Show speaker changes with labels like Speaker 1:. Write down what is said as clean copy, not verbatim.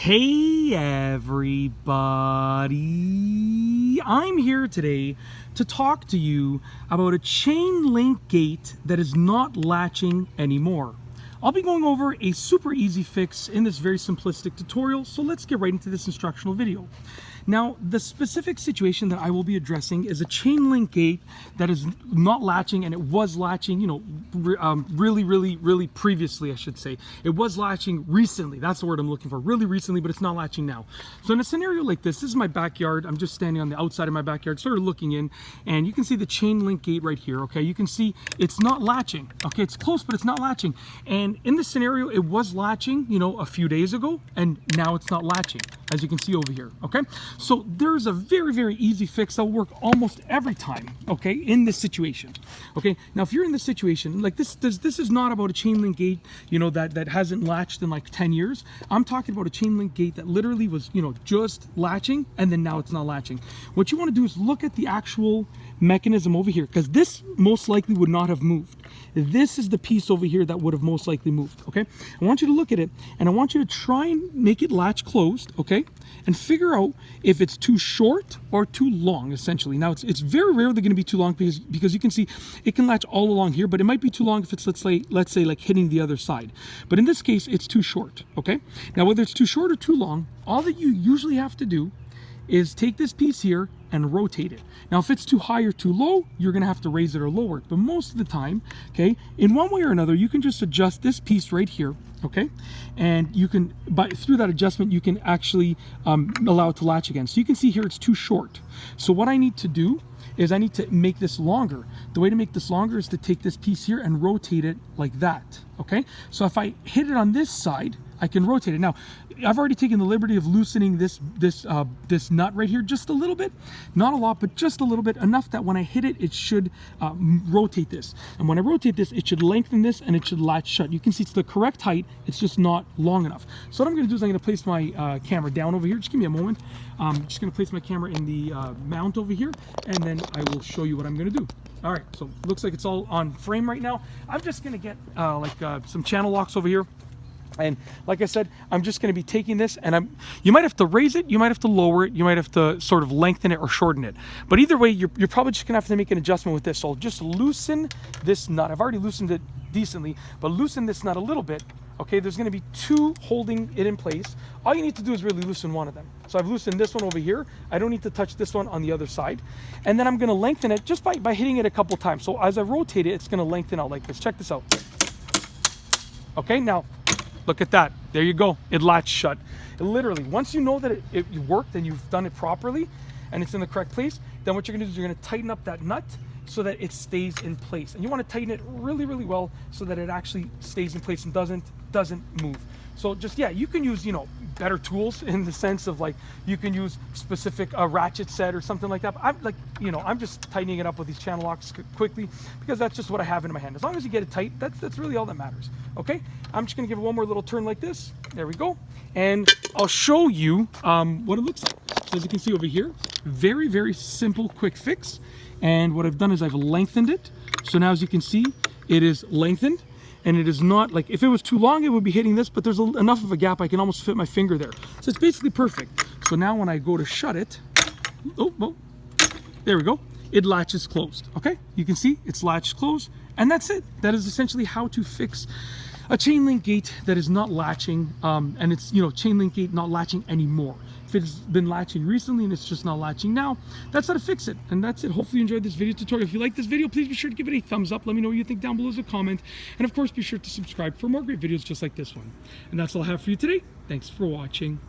Speaker 1: Hey everybody, I'm here today to talk to you about a chain link gate that is not latching anymore. I'll be going over a super easy fix in this very simplistic tutorial, so let's get right into this instructional video. Now, the specific situation that I will be addressing is a chain link gate that is not latching, and it was latching, really previously, I should say. It was latching recently. That's the word I'm looking for. Really recently, but it's not latching now. So in a scenario like this is my backyard. I'm just standing on the outside of my backyard, sort of looking in, and you can see the chain link gate right here, okay? You can see it's not latching, okay? It's close, but it's not latching. And in this scenario, it was latching, a few days ago, and now it's not latching, as you can see over here, okay? So there's a very easy fix that will work almost every time, okay, in this situation. Okay, now if you're in this situation, like this is not about a chain link gate, that hasn't latched in like 10 years. I'm talking about a chain link gate that literally was, just latching, and then now it's not latching. What you want to do is look at the actual mechanism over here, because this most likely would not have moved. This is the piece over here that would have most likely moved, okay? I want you to look at it, and I want you to try and make it latch closed, okay? And figure out if it's too short or too long, essentially. Now, it's very rarely going to be too long because you can see it can latch all along here, but it might be too long if it's, let's say like hitting the other side. But in this case, it's too short, okay? Now, whether it's too short or too long, all that you usually have to do is take this piece here and rotate it. Now, if it's too high or too low, you're gonna have to raise it or lower it. But most of the time, okay, in one way or another, you can just adjust this piece right here, okay? And you can, through that adjustment, you can actually allow it to latch again. So you can see here it's too short. So what I need to do is I need to make this longer. The way to make this longer is to take this piece here and rotate it like that, okay? So if I hit it on this side, I can rotate it. Now, I've already taken the liberty of loosening this nut right here just a little bit, not a lot, but just a little bit, enough that when I hit it, it should rotate this. And when I rotate this, it should lengthen this and it should latch shut. You can see it's the correct height, it's just not long enough. So what I'm gonna do is I'm gonna place my camera down over here. Just give me a moment. I'm just gonna place my camera in the mount over here, and then I will show you what I'm gonna do. All right, so looks like it's all on frame right now. I'm just gonna get some channel locks over here. And like I said, I'm just going to be taking this, and you might have to raise it, you might have to lower it, you might have to sort of lengthen it or shorten it. But either way, you're probably just going to have to make an adjustment with this. So I'll just loosen this nut. I've already loosened it decently, but loosen this nut a little bit. Okay, there's going to be two holding it in place. All you need to do is really loosen one of them. So I've loosened this one over here. I don't need to touch this one on the other side. And then I'm going to lengthen it just by hitting it a couple times. So as I rotate it, it's going to lengthen out like this. Check this out. Okay, now, look at that. There you go. It latched shut. Literally, once you know that it worked and you've done it properly and it's in the correct place, then what you're going to do is you're going to tighten up that nut so that it stays in place. And you want to tighten it really well so that it actually stays in place and doesn't move. So just, yeah, you can use, better tools in the sense of like you can use specific ratchet set or something like that. But I'm just tightening it up with these channel locks quickly because that's just what I have in my hand. As long as you get it tight, that's really all that matters. Okay, I'm just gonna give it one more little turn like this. There we go, and I'll show you what it looks like. So as you can see over here, very simple, quick fix. And what I've done is I've lengthened it. So now as you can see, it is lengthened. And it is not, like if it was too long, it would be hitting this, but there's enough of a gap I can almost fit my finger there. So it's basically perfect. So now when I go to shut it, there we go. It latches closed, okay? You can see it's latched closed, and that's it. That is essentially how to fix a chain link gate that is not latching, and it's, chain link gate not latching anymore. If it's been latching recently and it's just not latching now, that's how to fix it. And that's it. Hopefully you enjoyed this video tutorial. If you like this video, please be sure to give it a thumbs up. Let me know what you think down below as a comment. And of course, be sure to subscribe for more great videos just like this one. And that's all I have for you today. Thanks for watching.